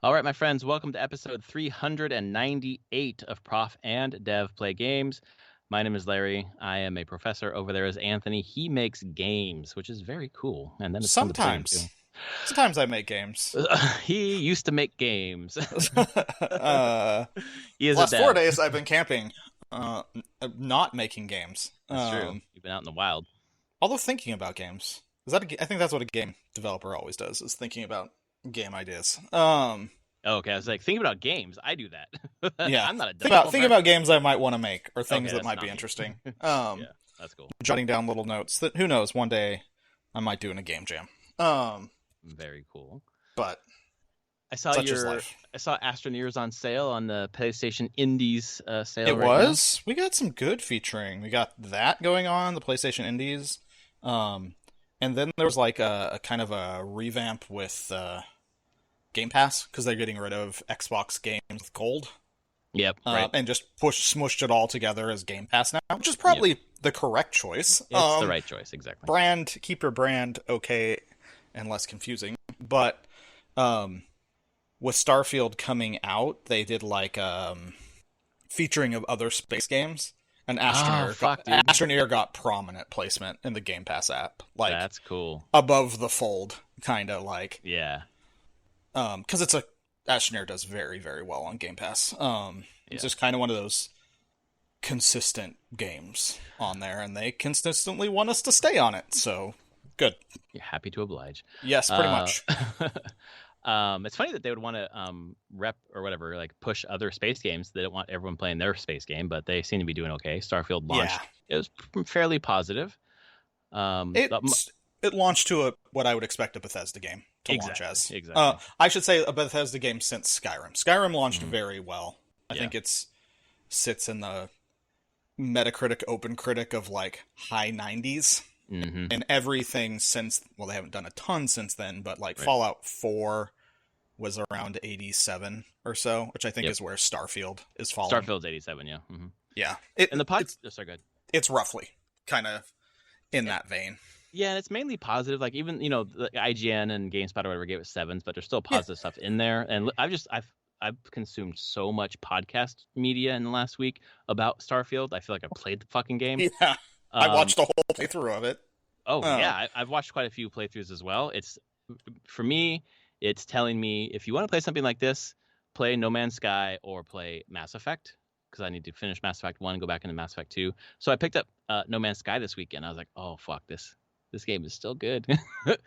All right, my friends, welcome to episode 398 of Prof and Dev Play Games. My name is Larry. I am a professor. Over there is Anthony. He makes games, which is very cool. And then it's fun to play them too. Sometimes I make games. He used to make games. uh, He is a last 4 days dev. I've been camping, not making games. That's true. You've been out in the wild. Although thinking about games. I think that's what a game developer always does, is thinking about game ideas. Okay, I was like, thinking about games. I do that. Yeah. I'm not a Think developer. about games I might want to make, or things Okay, that that's might not be me. interesting. Yeah, that's cool. Jotting down little notes that, who knows, one day I might do in a game jam. Very cool. But I saw such is life. I saw Astroneers on sale on the PlayStation Indies sale. It right was. We got some good featuring. We got that going on, the PlayStation Indies. And then there was like a kind of a revamp with Game Pass, because they're getting rid of Xbox games with gold. Yep, right. And just smushed it all together as Game Pass now, which is probably the correct choice. It's the right choice, exactly. Keep your brand okay and less confusing. But with Starfield coming out, they did like featuring of other space games. And Astroneer got prominent placement in the Game Pass app. Like, that's cool. Above the fold, kind of like. Yeah. Because Astroneer does very, very well on Game Pass. It's just kind of one of those consistent games on there, and they consistently want us to stay on it, so good. You're happy to oblige. Yes, pretty much. It's funny that they would want to rep or whatever, like push other space games. They don't want everyone playing their space game, but they seem to be doing okay. Starfield launched. Yeah. It was fairly positive. It launched to what I would expect a Bethesda game to launch as. Exactly. I should say a Bethesda game since Skyrim. Skyrim launched very well. I think it's sits in the Metacritic Open Critic of like high 90s. Mm-hmm. And everything since, well, they haven't done a ton since then, but like Fallout 4 was around 87 or so, which I think is where Starfield is falling. Starfield's 87, yeah. Mm-hmm. Yeah. And the pod... sorry, go ahead. It's roughly kind of in that vein. Yeah, and it's mainly positive. Like even, the IGN and GameSpot or whatever gave it 7s, but there's still positive stuff in there. And I've consumed so much podcast media in the last week about Starfield. I feel like I played the fucking game. Yeah. I watched a whole playthrough of it. Yeah, I've watched quite a few playthroughs as well. For me, it's telling me if you want to play something like this, play No Man's Sky or play Mass Effect, because I need to finish Mass Effect 1 and go back into Mass Effect 2. So I picked up No Man's Sky this weekend. I was like, oh, fuck, this game is still good. So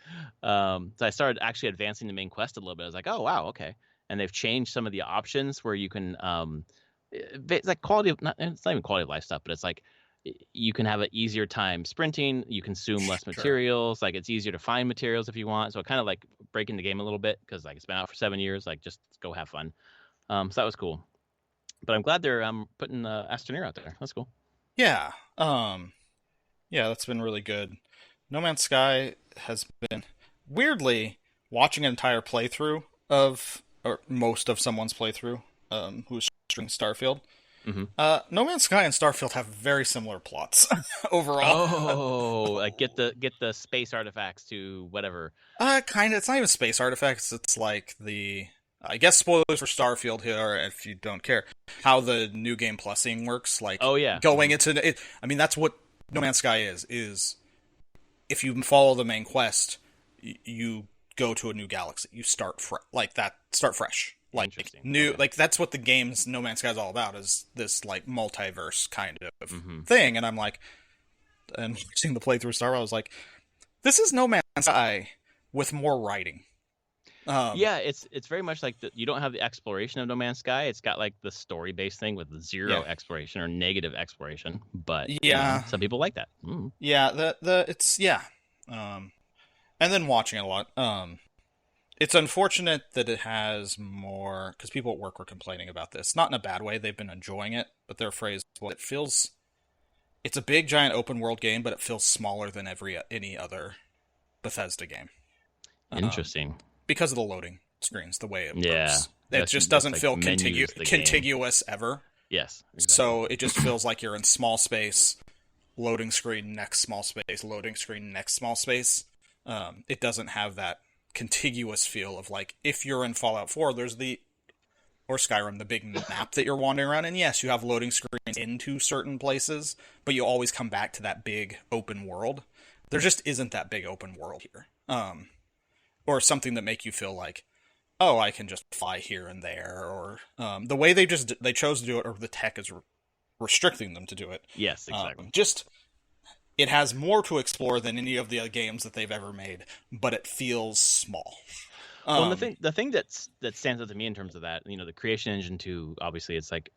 I started actually advancing the main quest a little bit. I was like, oh, wow, okay. And they've changed some of the options where you can, it's like it's not even quality of life stuff, but it's like, you can have an easier time sprinting. You consume less materials. Like it's easier to find materials if you want. So kind of like breaking the game a little bit because like it's been out for 7 years. Like just go have fun. So that was cool. But I'm glad they're putting Astroneer out there. That's cool. Yeah. That's been really good. No Man's Sky has been weirdly watching an entire playthrough or most of someone's playthrough who's streaming Starfield. Mm-hmm. No Man's Sky and Starfield have very similar plots overall. Oh, like get the space artifacts to whatever. Kind of. It's not even space artifacts. It's like I guess spoilers for Starfield here, if you don't care, how the new game plusing works. Like, going into it. I mean, that's what No Man's Sky is if you follow the main quest, you go to a new galaxy. You start fresh. Like new, like that's what the game's No Man's Sky is all about, is this like multiverse kind of thing. And I'm like, and watching the playthrough Star Wars, I was like, this is No Man's Sky with more writing. It's very much like you don't have the exploration of No Man's Sky. It's got like the story based thing with zero exploration or negative exploration. But some people like that. Mm. Yeah, and then watching it a lot. It's unfortunate that it has more, because people at work were complaining about this. Not in a bad way, they've been enjoying it, but their phrase, it's a big, giant open world game, but it feels smaller than any other Bethesda game. Interesting. Because of the loading screens, the way it works. Yeah. It just doesn't feel contiguous ever. Yes. Exactly. So it just feels like you're in small space, loading screen, next small space, loading screen, next small space. It doesn't have that contiguous feel of like, if you're in Fallout 4, there's or Skyrim, the big map that you're wandering around, and yes, you have loading screens into certain places, but you always come back to that big open world. There just isn't that big open world here. Or something that make you feel like, oh, I can just fly here and there, or the way they chose to do it, or the tech is restricting them to do it. Yes, exactly. It has more to explore than any of the other games that they've ever made, but it feels small. Well, the thing that stands out to me in terms of that, the creation engine too, obviously it's like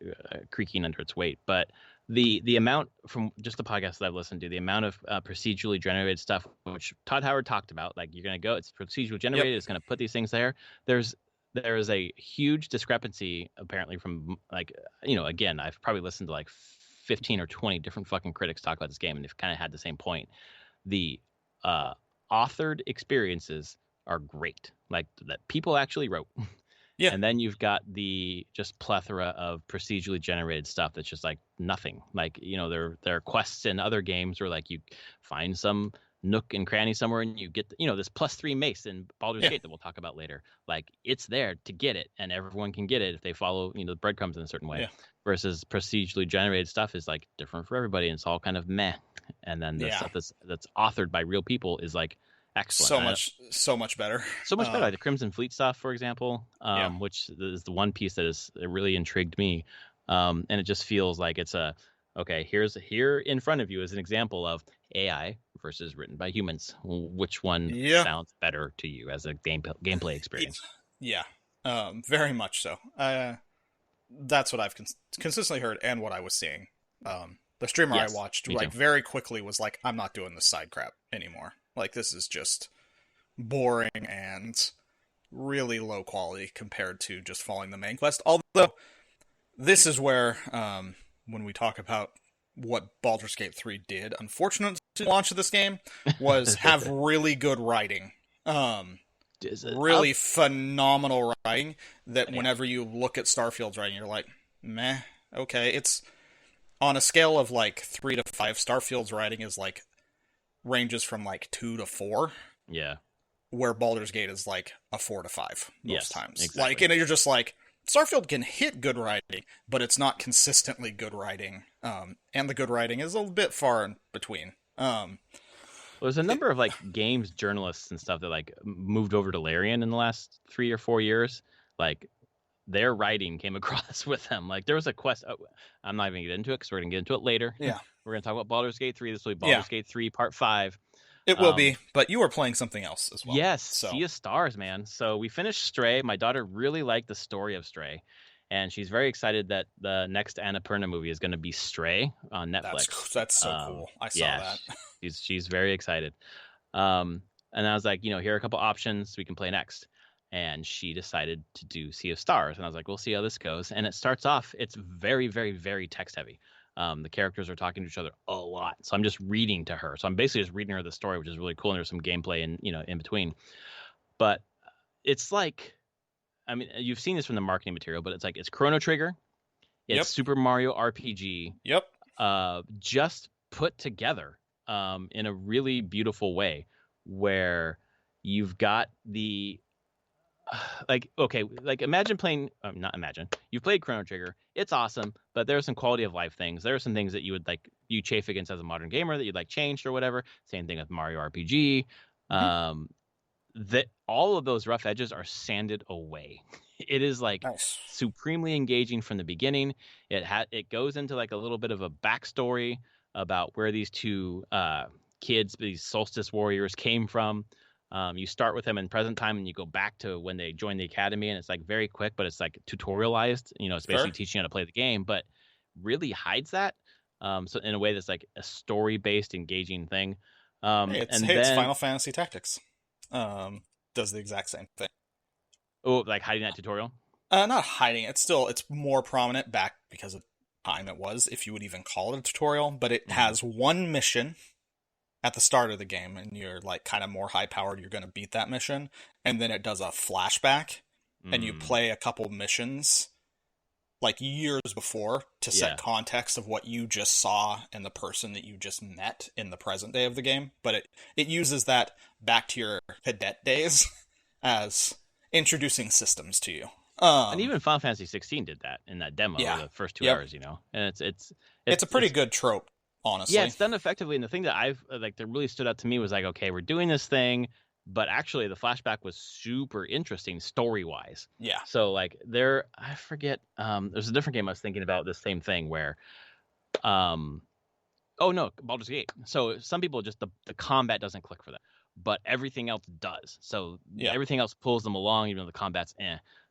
creaking under its weight, but the amount from just the podcast that I've listened to, the amount of procedurally generated stuff, which Todd Howard talked about, like you're going to go, it's procedurally generated, It's going to put these things there. There is a huge discrepancy apparently from again, I've probably listened to like 15 or 20 different fucking critics talk about this game, and they've kind of had the same point. The authored experiences are great, like that people actually wrote. Yeah. And then you've got the just plethora of procedurally generated stuff that's just like nothing. Like, there are quests in other games where like you find some nook and cranny somewhere and you get, this +3 mace in Baldur's Gate that we'll talk about later. Like, it's there to get it, and everyone can get it if they follow, the breadcrumbs in a certain way. Yeah. Versus procedurally generated stuff is like different for everybody, and it's all kind of meh. And then the stuff that's authored by real people is like excellent. So much better. So much better. Like the Crimson Fleet stuff, for example, which is the one piece that it really intrigued me. And it just feels like it's here in front of you is an example of AI versus written by humans. Which one sounds better to you as a gameplay experience? Yeah, very much so. That's what I've consistently heard and what I was seeing. The streamer I watched very quickly was like, I'm not doing this side crap anymore. Like, this is just boring and really low quality compared to just following the main quest. Although, this is where, when we talk about what Baldur's Gate 3 did, unfortunate to launch of this game, was have really good writing. Really phenomenal writing that whenever you look at Starfield's writing, you're like, meh, okay. It's on a scale of like 3 to 5, Starfield's writing is like ranges from like 2 to 4. Yeah. Where Baldur's Gate is like a 4 to 5 most times. Exactly. Like, and you're just like, Starfield can hit good writing, but it's not consistently good writing. And the good writing is a bit far in between. There's a number of like games journalists and stuff that like moved over to Larian in the last 3 or 4 years. Like, their writing came across with them. Like, there was a quest. I'm not even going to get into it because we're going to get into it later. Yeah. We're going to talk about Baldur's Gate 3. This will be Baldur's Gate 3 Part 5. It will be, but you were playing something else as well. Yes, Sea of Stars, man. So we finished Stray. My daughter really liked the story of Stray, and she's very excited that the next Annapurna movie is going to be Stray on Netflix. That's so cool. I saw that. She's very excited. And I was like, here are a couple options we can play next. And she decided to do Sea of Stars. And I was like, we'll see how this goes. And it starts off, it's very, very, very text heavy. The characters are talking to each other a lot. So I'm just reading to her. So I'm basically just reading her the story, which is really cool. And there's some gameplay in between. But it's like, I mean, you've seen this from the marketing material, but it's like, it's Chrono Trigger. It's Super Mario RPG. Yep. Just put together in a really beautiful way where you've got the imagine playing, not imagine, you've played Chrono Trigger. It's awesome, but there are some quality of life things. There are some things that you would like, you chafe against as a modern gamer that you'd like changed or whatever. Same thing with Mario RPG. That all of those rough edges are sanded away. It is like supremely engaging from the beginning. It goes into like a little bit of a backstory about where these two kids, these solstice warriors, came from. You start with them in present time and you go back to when they joined the academy, and it's like very quick, but it's like tutorialized. It's basically teaching you how to play the game, but really hides that. So in a way that's like a story-based, engaging thing. It's Final Fantasy Tactics. Does the exact same thing. Oh, like hiding that tutorial? Not hiding. It's more prominent back because of time it was, if you would even call it a tutorial, but it has one mission at the start of the game, and you're like kind of more high powered, you're going to beat that mission, and then it does a flashback, and you play a couple missions like years before to set context of what you just saw and the person that you just met in the present day of the game. But it uses that back to your cadet days as introducing systems to you. And even Final Fantasy 16 did that in that demo, the first 2 hours, And it's a pretty good trope, honestly. Yeah, it's done effectively. And the thing that that really stood out to me was like, okay, we're doing this thing, but actually the flashback was super interesting story-wise. Yeah. So like I forget, there's a different game I was thinking about this same thing where, oh no, Baldur's Gate. So some people just, the combat doesn't click for them, but everything else does. So everything else pulls them along, even though the combat's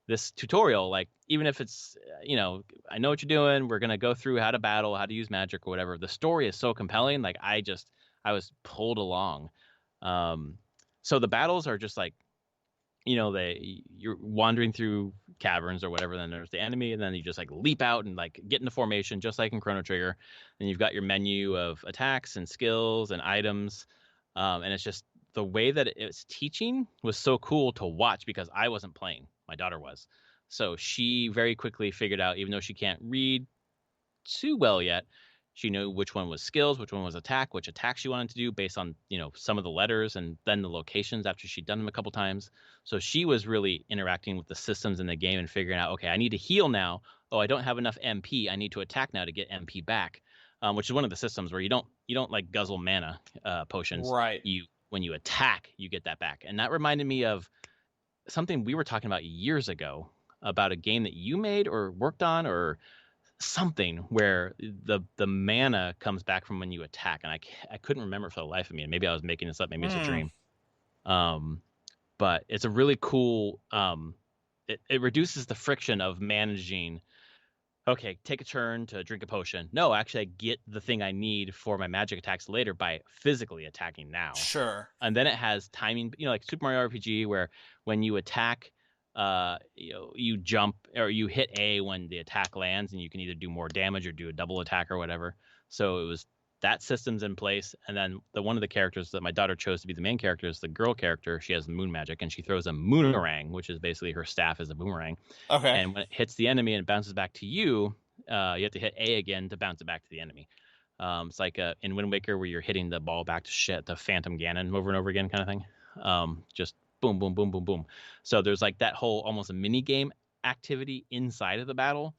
This tutorial, like, even if it's, I know what you're doing, we're going to go through how to battle, how to use magic or whatever. The story is so compelling. Like, I was pulled along. So the battles are just like, you're wandering through caverns or whatever. Then there's the enemy, and then you just like leap out and like get into formation, just like in Chrono Trigger. And you've got your menu of attacks and skills and items. And it's just the way that it's teaching was so cool to watch because I wasn't playing. My daughter was. So she very quickly figured out, even though she can't read too well yet, she knew which one was skills, which one was attack, which attack she wanted to do based on, some of the letters and then the locations after she'd done them a couple times. So she was really interacting with the systems in the game and figuring out, okay, I need to heal now. Oh, I don't have enough MP. I need to attack now to get MP back, which is one of the systems where you don't like guzzle mana potions. Right. When you attack, you get that back. And that reminded me of something we were talking about years ago about a game that you made or worked on or something where the mana comes back from when you attack, and I couldn't remember for the life of me, and maybe I was making this up, maybe it's a dream. But it's a really cool it reduces the friction of managing, okay, take a turn to drink a potion. No, actually I get the thing I need for my magic attacks later by physically attacking now. Sure. And then it has timing, like Super Mario RPG, where when you attack, you jump or you hit A when the attack lands, and you can either do more damage or do a double attack or whatever. So it was that system's in place. And then one of the characters that my daughter chose to be the main character is the girl character. She has moon magic, and she throws a moonerang, which is basically her staff is a boomerang. Okay. And when it hits the enemy and bounces back to you, you have to hit A again to bounce it back to the enemy. It's like in Wind Waker where you're hitting the ball back to the Phantom Ganon over and over again kind of thing. Just boom, boom, boom, boom, boom. So there's like that whole almost a mini game activity inside of the battle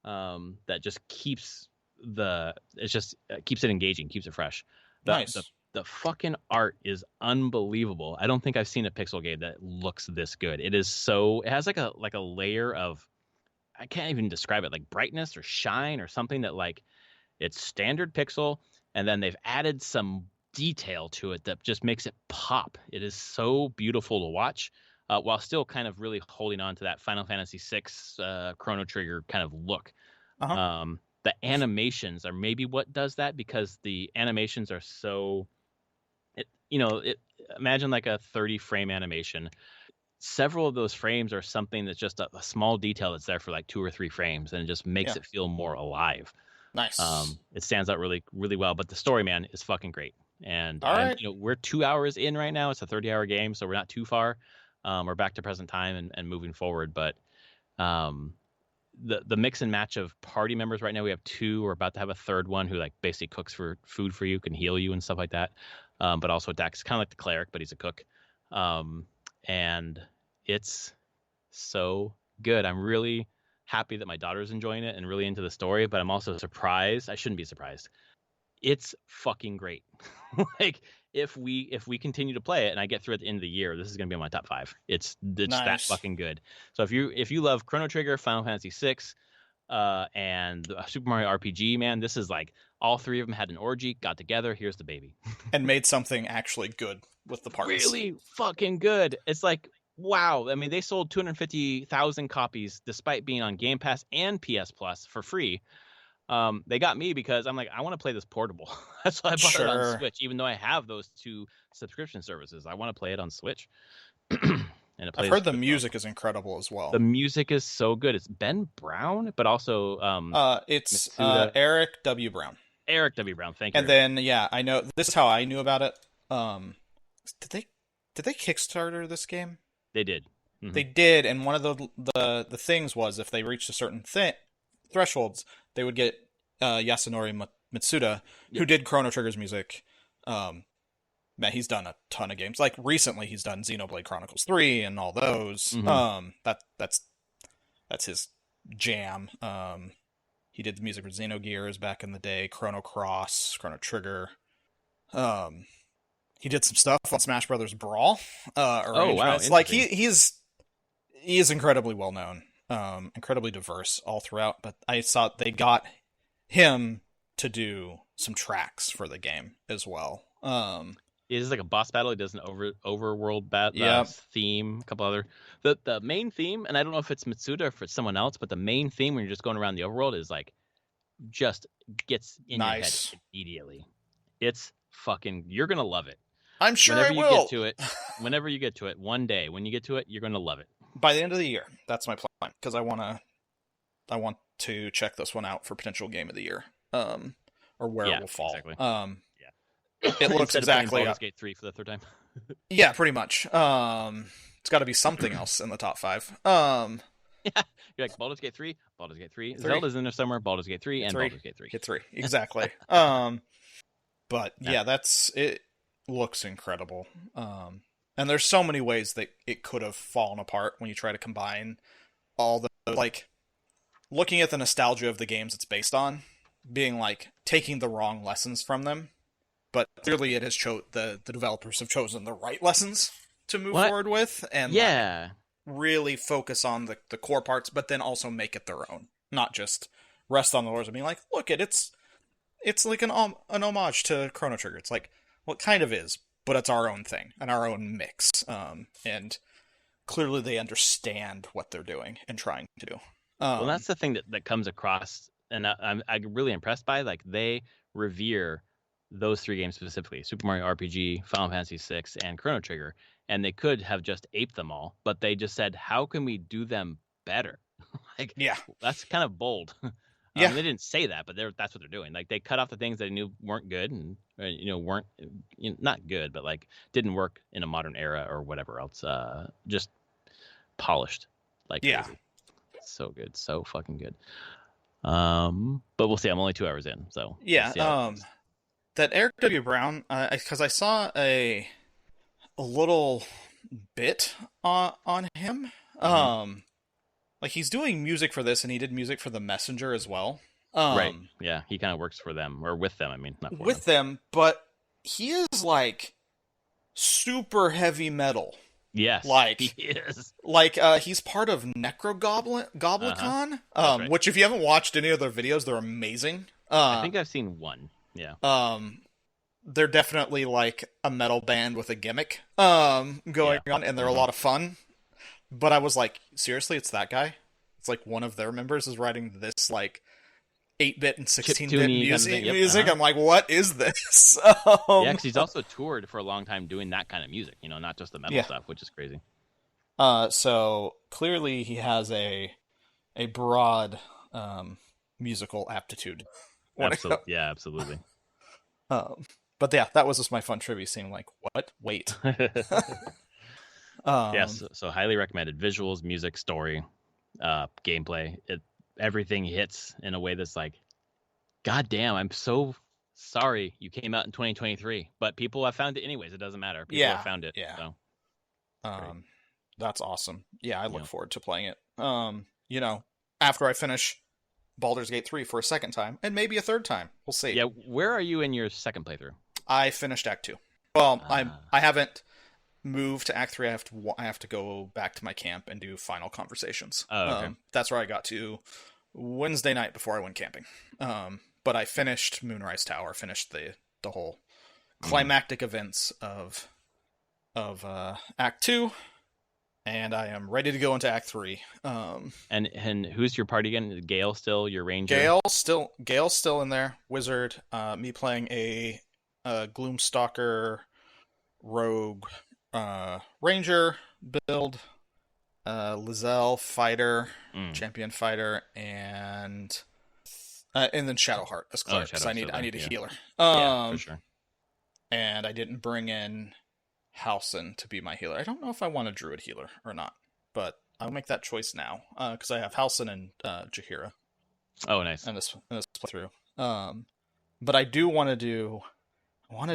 that just keeps keeps it engaging, keeps it fresh. Nice. The fucking art is unbelievable. I don't think I've seen a pixel game that looks this good. It has like a layer of, I can't even describe it, like brightness or shine or something that like it's standard pixel, and then they've added some detail to it that just makes it pop. It is so beautiful to watch, while still kind of really holding on to that Final Fantasy VI Chrono Trigger kind of look. Uh-huh. The animations are maybe what does that, because the animations are so, imagine like a 30 frame animation. Several of those frames are something that's just a small detail that's there for like 2 or 3 frames, and it just makes it feel more alive. Nice. It stands out really, really well. But the story, man, is fucking great. And, all right. We're 2 hours in right now. It's a 30-hour game, so we're not too far. We're back to present time and moving forward. But the mix and match of party members right now, we have 2. We're about to have a third one who like basically cooks for food for you, can heal you and stuff like that. But also attacks, kind of like the cleric, but he's a cook. And it's so good. I'm really happy that my daughter's enjoying it and really into the story, but I'm also surprised. I shouldn't be surprised. It's fucking great. Like if we continue to play it and I get through at the end of the year, this is going to be in my top 5. It's nice. That fucking good. So if you love Chrono Trigger, Final Fantasy VI, and Super Mario RPG, man, this is like all 3 of them had an orgy, got together, here's the baby. And made something actually good with the parts. Really fucking good. It's like, wow. I mean, they sold 250,000 copies despite being on Game Pass and PS Plus for free. They got me because I'm like, I want to play this portable. That's why I bought it on Switch, even though I have those 2 subscription services. I want to play it on Switch. And I've heard the music is incredible as well. The music is so good. It's Ben Brown, but also it's Eric W. Brown. Eric W. Brown, thank you. And then I know this is how I knew about it. Did they Kickstarter this game? They did. Mm-hmm. They did, and one of the things was if they reached a certain thresholds, they would get Yasunori Mitsuda, who did Chrono Trigger's music, man, he's done a ton of games. Like recently, he's done Xenoblade Chronicles 3 and all those. Mm-hmm. That's his jam. He did the music for Xenogears back in the day, Chrono Cross, Chrono Trigger. He did some stuff on Smash Brothers Brawl. Oh wow, like he is incredibly well known, incredibly diverse all throughout. But I saw they got him to do some tracks for the game as well. It is like a boss battle. He does an overworld theme, a couple other the main theme, and I don't know if it's Mitsuda or if it's someone else, but the main theme when you're just going around the overworld is like just gets in your head immediately. It's fucking, you're gonna love it. I'm sure whenever I will. Get to it, whenever you get to it, one day when you get to it, you're gonna love it. By the end of the year, that's my plan, because I want to check this one out for potential game of the year, or where it will fall. Exactly. It looks exactly Baldur's Gate 3 for the third time. Yeah, pretty much. It's got to be something else in the top 5. Yeah, you're like Baldur's Gate 3, Baldur's Gate 3, Zelda's in there somewhere, Baldur's Gate 3, and Baldur's Gate 3. Gate 3, exactly. But yeah, that's it. Looks incredible. And there's so many ways that it could have fallen apart when you try to combine all the, like, looking at the nostalgia of the games it's based on, being like taking the wrong lessons from them. But clearly, it has the developers have chosen the right lessons to move forward with, and like, really focus on the core parts, but then also make it their own, not just rest on the laurels of being like, look, it's like an homage to Chrono Trigger. It's like, well, it kind of is, but it's our own thing and our own mix. And clearly, they understand what they're doing and trying to do. Well, that's the thing that comes across, and I'm really impressed by. Like, they revere those 3 games specifically: Super Mario RPG, Final Fantasy VI, and Chrono Trigger. And they could have just aped them all, but they just said, how can we do them better? Like, yeah, that's kind of bold. Yeah, they didn't say that, but that's what they're doing. Like, they cut off the things they knew weren't good, and weren't not good, but like didn't work in a modern era or whatever else. Just polished, like crazy. So good, so fucking good. But we'll see. I'm only 2 hours in, so yeah. That Eric W. Brown, because I saw a little bit on him. Mm-hmm. Like, he's doing music for this, and he did music for The Messenger as well. Right. Yeah, he kind of works for them, or with them. I mean, not for with them, but he is like super heavy metal. Yes, like he is. Like, he's part of Goblicon, right. Which, if you haven't watched any of their videos, they're amazing. I think I've seen one. Yeah. They're definitely like a metal band with a gimmick going on, and they're a lot of fun. But I was like, seriously, it's that guy? It's like one of their members is writing this like 8-bit and 16-bit music. I'm like, what is this? Yeah, because he's also toured for a long time doing that kind of music, not just the metal stuff, which is crazy. So clearly he has a broad musical aptitude. Absolutely. Yeah, absolutely. But yeah, that was just my fun trivia scene. Like, what? Wait. Yes, so highly recommended. Visuals, music, story, gameplay. Everything hits in a way that's like, God damn, I'm so sorry you came out in 2023, but people have found it anyways. It doesn't matter. People have found it. Yeah. So. That's awesome. Yeah, I look forward to playing it. After I finish Baldur's Gate 3 for a second time, and maybe a third time. We'll see. Yeah, where are you in your second playthrough? I finished Act 2. Well, I haven't moved to Act 3. I have to go back to my camp and do final conversations. Oh, okay. That's where I got to Wednesday night before I went camping. But I finished Moonrise Tower, finished the whole climactic events of Act 2, and I am ready to go into Act 3. And who's your party again? Gale still your ranger? Gale's still in there. Wizard. Me playing a Gloomstalker rogue ranger build. Lizelle fighter, champion fighter, and then Shadowheart as cleric, because I need a healer. For sure. And I didn't bring in Halsin to be my healer. I don't know if I want a druid healer or not, but I'll make that choice now, because I have Halsin and Jaheira. Oh, nice. And this playthrough. But I do want to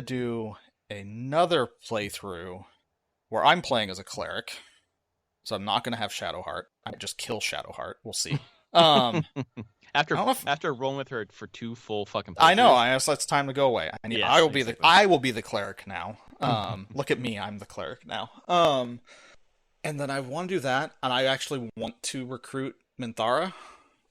do another playthrough where I'm playing as a cleric, so I'm not going to have Shadowheart. I might just kill Shadowheart. We'll see. After rolling with her for 2 full fucking playthroughs. I know. I guess it's time to go away. I will be the cleric now. Look at me. I'm the cleric now. And then I want to do that, and I actually want to recruit Minthara.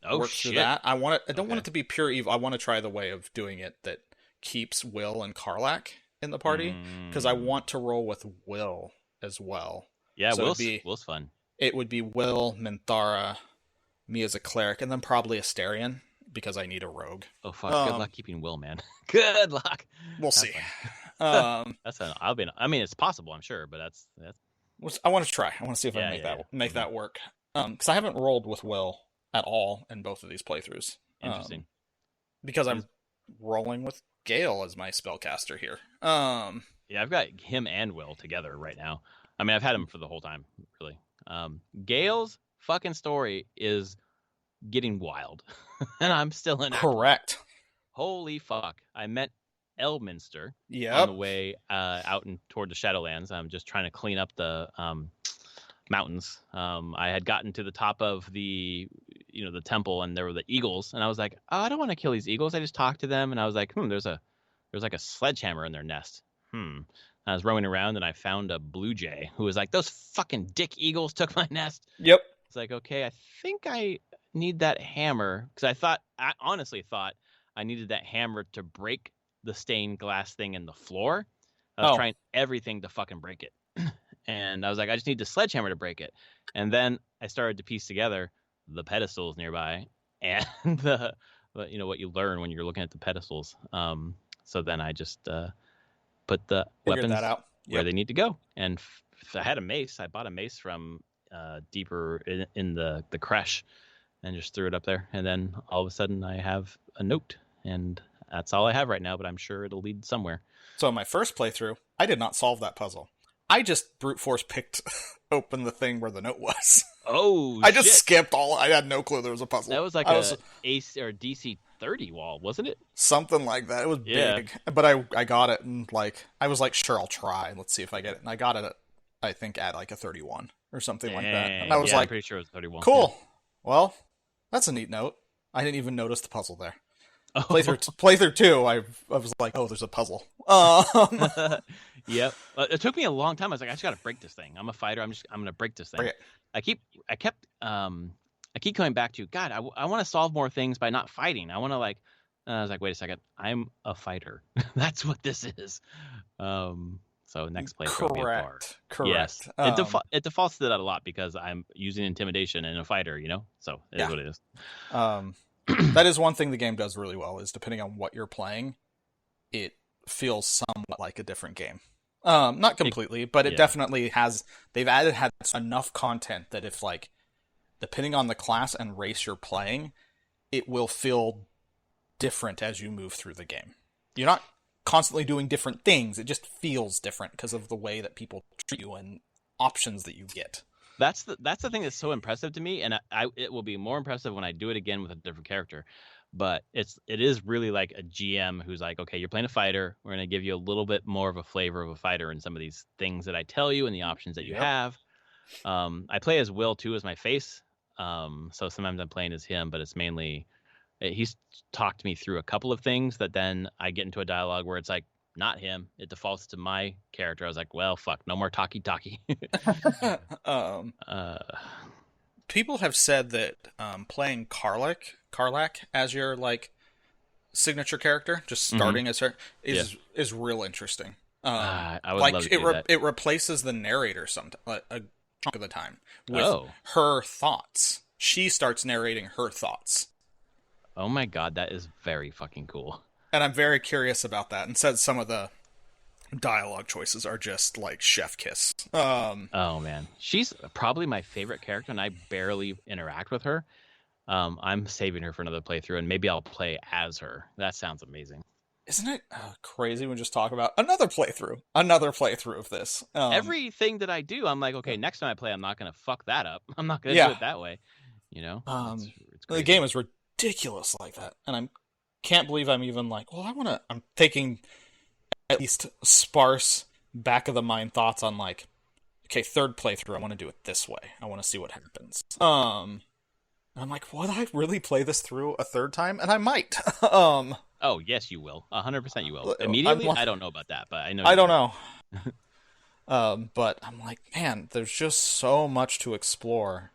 Oh shit! That. I want it. I don't want it to be pure evil. I want to try the way of doing it that keeps Will and Karlach in the party, because I want to roll with Will as well. Yeah, so Will's fun. It would be Will, Minthara, me as a cleric, and then probably Astarion, because I need a rogue. Oh fuck! Good luck keeping Will, man. Good luck. We'll see. It's possible, I'm sure, but that's. I want to try. I want to see if I can make that work. Because I haven't rolled with Will at all in both of these playthroughs. Interesting. Because I'm rolling with Gale as my spellcaster here. Yeah, I've got him and Will together right now. I mean, I've had him for the whole time, really. Gale's fucking story is getting wild, and I'm still in it. Correct. Holy fuck! I met Elminster on the way out and toward the Shadowlands. I'm just trying to clean up the mountains. I had gotten to the top of the temple, and there were the eagles, and I was like, oh, I don't want to kill these eagles. I just talked to them, and I was like, there's like a sledgehammer in their nest. I was roaming around, and I found a blue jay who was like, those fucking dick eagles took my nest. Yep. It's like, okay, I think I need that hammer, because I honestly thought I needed that hammer to break the stained glass thing in the floor. I was trying everything to fucking break it. And I was like, I just need the sledgehammer to break it. And then I started to piece together the pedestals nearby and what you learn when you're looking at the pedestals. So then I just put the weapons where they need to go. And if I had a mace, I bought a mace from deeper in the creche and just threw it up there. And then all of a sudden I have a note, and that's all I have right now, but I'm sure it'll lead somewhere. So in my first playthrough, I did not solve that puzzle. I just brute force picked open the thing where the note was. Oh, I just skipped all. I had no clue there was a puzzle. That was like a AC or DC 30 wall, wasn't it? Something like that. It was big, but I got it, and I was like, sure, I'll try. Let's see if I get it. And I got it, I think, at like a 31 or something like that. And I was like, I'm pretty sure it was 31. Cool. Yeah. Well, that's a neat note. I didn't even notice the puzzle there. Oh. Playthrough 2, I was like, oh, there's a puzzle. Yep. It took me a long time. I was like, I just got to break this thing. I'm a fighter. I'm going to break this thing. I keep coming back to, God, I want to solve more things by not fighting. I want to I was like, wait a second. I'm a fighter. That's what this is. So next playthrough will be a bar. Correct. Yes. It defaults to that a lot because I'm using intimidation in a fighter, So it is what it is. That is one thing the game does really well, is depending on what you're playing, it feels somewhat like a different game. Not completely, but it definitely has. They've had enough content that if depending on the class and race you're playing, it will feel different as you move through the game. You're not constantly doing different things. It just feels different because of the way that people treat you and options that you get. That's the thing that's so impressive to me, and it will be more impressive when I do it again with a different character. But it is really like a GM who's like, okay, you're playing a fighter. We're going to give you a little bit more of a flavor of a fighter in some of these things that I tell you and the options that you have. I play as Will too, as my face. So sometimes I'm playing as him, but it's mainly he's talked me through a couple of things that then I get into a dialogue where it's like, not him. It defaults to my character. I was like, well, fuck, no more talkie. People have said that playing Karlach as your signature character, just starting as her, is real interesting. I would love to do that. It replaces the narrator a chunk of the time with her thoughts. She starts narrating her thoughts. Oh my god, that is very fucking cool. And I'm very curious about that. And said some of the dialogue choices are just like chef kiss. Oh man, she's probably my favorite character, and I barely interact with her. I'm saving her for another playthrough, and maybe I'll play as her. That sounds amazing. Isn't it crazy when we just talk about another playthrough of this? Everything that I do, I'm like, okay, next time I play, I'm not going to fuck that up. I'm not going to do it that way. It's the game is ridiculous like that, and I can't believe I'm even I'm taking at least sparse back of the mind thoughts on like, okay, third playthrough, I want to do it this way. I want to see what happens. I'm like, would I really play this through a third time? And I might. Oh yes, you will. 100% you will. Immediately, I don't know about that, but I know. I don't know. But I'm like, man, there's just so much to explore.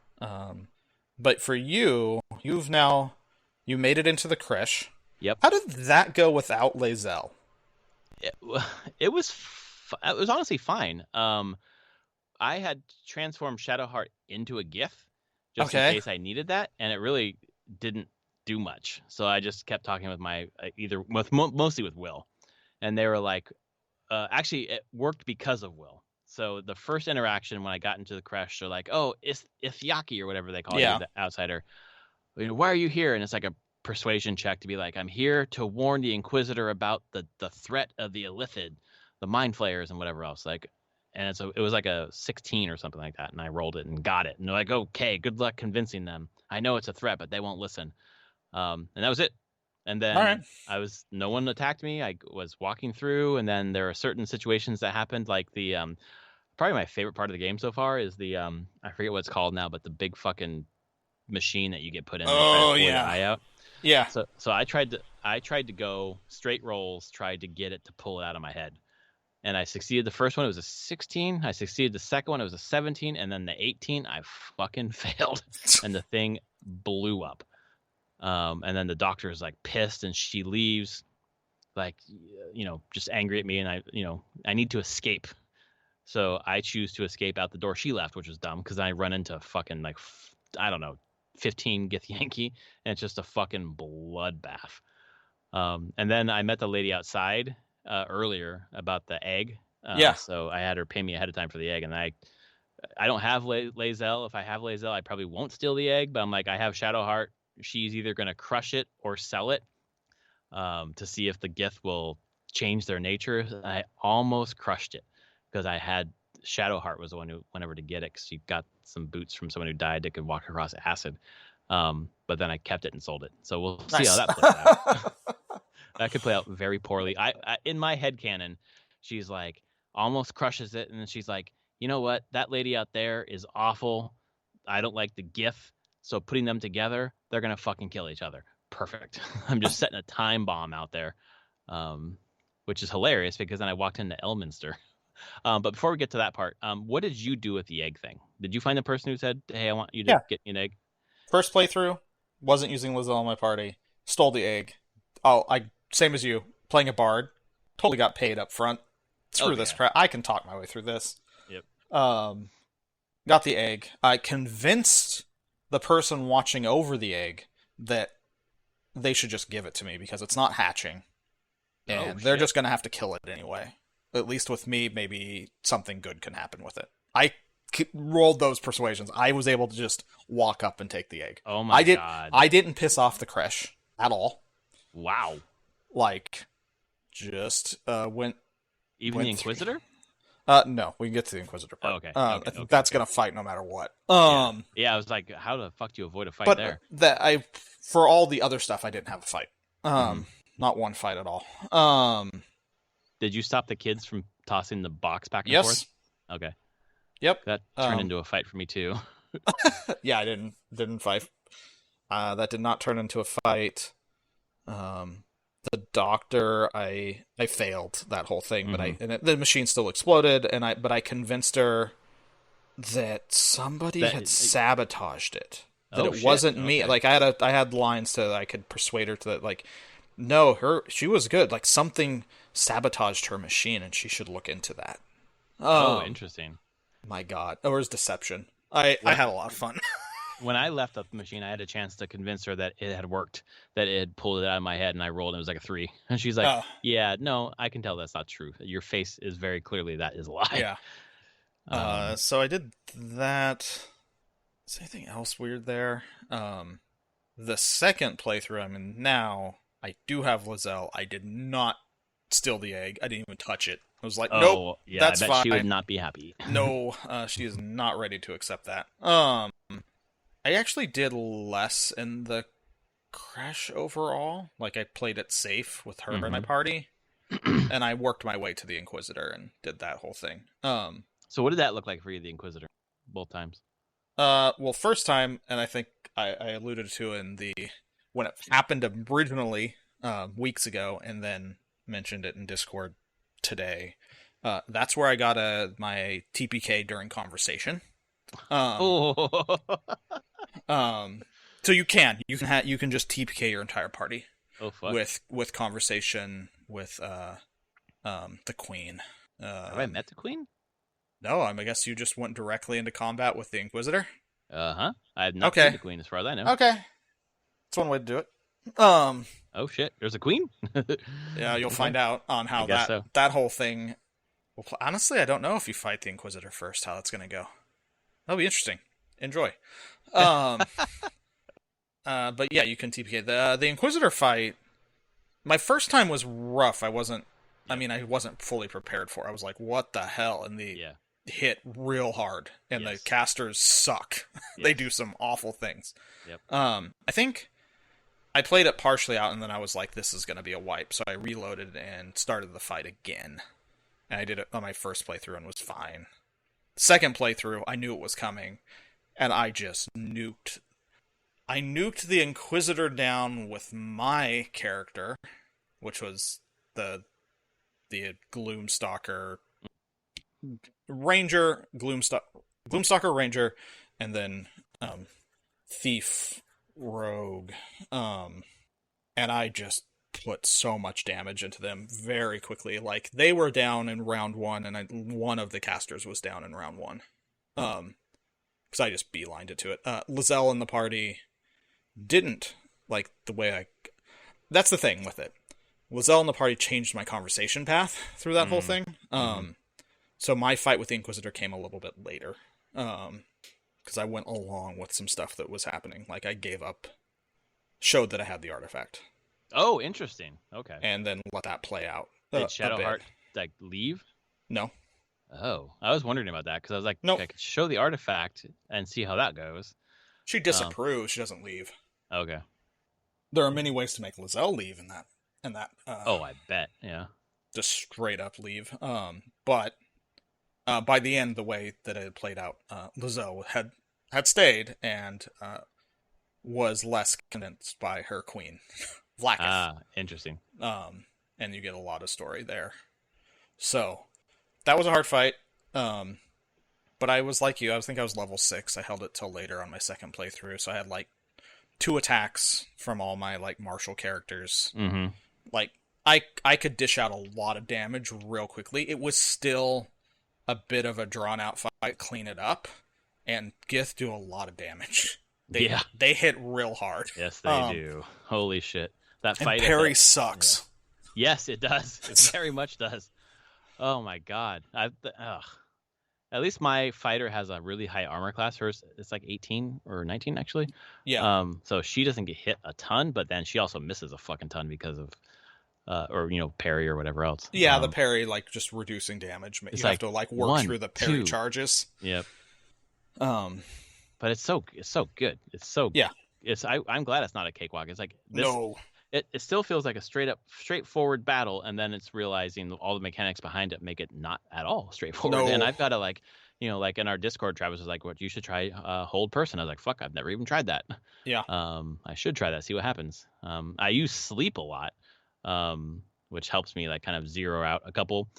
But for you, you made it into the creche. Yep. How did that go without Lae'zel? It was honestly fine. I had transformed Shadowheart into a GIF just in case I needed that, and it really didn't do much. So I just kept talking with my mostly with Will, and they were like, actually, it worked because of Will. So the first interaction when I got into the creche, they're like, "Oh, it's Ithyaki or whatever they call you, the outsider. Why are you here?" And it's like a persuasion check to be like, "I'm here to warn the Inquisitor about the threat of the Illithid, the Mind Flayers, and whatever else." Like, and it was like a 16 or something like that, and I rolled it and got it. And they're like, "Okay, good luck convincing them. I know it's a threat, but they won't listen." And that was it. And then no one attacked me. I was walking through, and then there are certain situations that happened, like the probably my favorite part of the game so far is the I forget what it's called now, but the big fucking machine that you get put in. Oh yeah, your eye out. Yeah. So I tried to go straight rolls, tried to get it to pull it out of my head, and I succeeded. The first one, it was a 16. I succeeded the second one, it was a 17, and then the 18, I fucking failed, and the thing blew up. And then the doctor is like pissed, and she leaves, like, just angry at me, and I need to escape. So I choose to escape out the door she left, which was dumb because I run into fucking like I don't know 15 Githyanki, and it's just a fucking bloodbath. And then I met the lady outside earlier about the egg. So I had her pay me ahead of time for the egg, and I don't have Lae'zel. If I have Lae'zel, I probably won't steal the egg. But I'm like, I have Shadowheart. She's either gonna crush it or sell it to see if the Gith will change their nature. I almost crushed it because I had Shadowheart was the one who went over to get it because she got some boots from someone who died that could walk across acid. But then I kept it and sold it. So we'll see how that plays out. That could play out very poorly. I in my head canon, she's like almost crushes it, and then she's like, you know what? That lady out there is awful. I don't like the GIF. So putting them together, they're gonna fucking kill each other. Perfect. I'm just setting a time bomb out there, which is hilarious because then I walked into Elminster. But before we get to that part, what did you do with the egg thing? Did you find the person who said, "Hey, I want you to get me an egg"? First playthrough, wasn't using Lae'zel on my party, stole the egg. I same as you, playing a bard, totally got paid up front. Screw this crap. I can talk my way through this. Yep. Got the egg. I convinced the person watching over the egg that they should just give it to me because it's not hatching, and they're just going to have to kill it anyway. At least with me, maybe something good can happen with it. I rolled those persuasions. I was able to just walk up and take the egg. Oh my god. I didn't piss off the creche at all. Wow. Like, just went... Even the Inquisitor? No, we can get to the Inquisitor part. Okay. That's going to fight no matter what. Yeah, I was like, how the fuck do you avoid a fight there? For all the other stuff, I didn't have a fight. Not one fight at all. Did you stop the kids from tossing the box back and forth? Okay. Yep. That turned into a fight for me too. Yeah, I didn't fight. That did not turn into a fight. The doctor, I failed that whole thing, but the machine still exploded, but I convinced her that somebody had sabotaged it. That it wasn't me. Like I had lines that I could persuade her to that. Like, no, she was good. Like something sabotaged her machine, and she should look into that. Oh, interesting. My God, or is deception? I had a lot of fun. When I left the machine, I had a chance to convince her that it had worked, that it had pulled it out of my head, and I rolled, and it was like a 3. And she's like, yeah, no, I can tell that's not true. Your face is very clearly that is a lie. Yeah. So I did that. Is anything else weird there? The second playthrough I'm in now, I do have Lae'zel. I did not steal the egg. I didn't even touch it. I was like, nope, that's I bet fine. She would not be happy. No, she is not ready to accept that. I actually did less in the crash overall. Like, I played it safe with her in my party. and I worked my way to the Inquisitor and did that whole thing. So what did that look like for you, the Inquisitor, both times? Well, first time, and I think I alluded to when it happened originally weeks ago, and then mentioned it in Discord today. That's where I got my TPK during conversation. Oh. So you can just TPK your entire party. Oh fuck. With conversation with the Queen. Have I met the Queen? No, I guess you just went directly into combat with the Inquisitor. I have not seen the Queen, as far as I know. Okay, that's one way to do it. Oh shit, there's a Queen. Yeah, you'll find out on how that whole thing. Well, honestly, I don't know if you fight the Inquisitor first, how that's gonna go. That'll be interesting. Enjoy. But yeah, you can TPK the Inquisitor fight. My first time was rough. I wasn't fully prepared for it. I was like, what the hell? And hit real hard. And the casters suck. They do some awful things. Yep. I think I played it partially out, and then I was like, this is going to be a wipe. So I reloaded and started the fight again. And I did it on my first playthrough and was fine. Second playthrough, I knew it was coming. And I just nuked. I nuked the Inquisitor down with my character, which was the Gloomstalker Ranger, Gloomstalker Ranger, and then Thief Rogue. And I just put so much damage into them very quickly. Like, they were down in round 1, and one of the casters was down in round 1. Because I just beelined it to it. Lizelle in the party didn't like the way that's the thing with it. Lizelle in the party changed my conversation path through that whole thing. So my fight with the Inquisitor came a little bit later. Because I went along with some stuff that was happening. Like, I gave up, showed that I had the artifact. Oh, interesting. Okay. And then let that play out. Did Shadowheart leave? No. Oh, I was wondering about that, because I was like, nope. I could show the artifact and see how that goes. She disapproves. She doesn't leave. Okay. There are many ways to make Lizelle leave in that. Oh, I bet. Yeah. Just straight up leave. But by the end, the way that it had played out, Lizelle had stayed and was less convinced by her queen, Vlaakith. Ah, interesting. And you get a lot of story there. So that was a hard fight. But I was like you. I think I was level 6. I held it till later on my second playthrough. So I had like 2 attacks from all my like martial characters. Mm-hmm. Like, I could dish out a lot of damage real quickly. It was still a bit of a drawn out fight. Clean it up, and Gith do a lot lot they hit real hard. Yes, they do. Holy shit, that fight! And parry sucks. Yeah. Yes, it does. It very much does. Oh my god. At least my fighter has a really high armor class. Hers, it's like 18 or 19 actually. Yeah. So she doesn't get hit a ton, but then she also misses a fucking ton because of, parry or whatever else. Yeah, the parry, like, just reducing damage. You have to like work through the parry charges. Yep. But it's so good. It's so I'm glad it's not a cakewalk. It's like this. No. It still feels like a straightforward battle, and then it's realizing all the mechanics behind it make it not at all straightforward. No. And I've got to like in our Discord, Travis was like, "What, you should try hold person." I was like, "Fuck, I've never even tried that." Yeah. I should try that, see what happens. I use sleep a lot, which helps me like kind of zero out a couple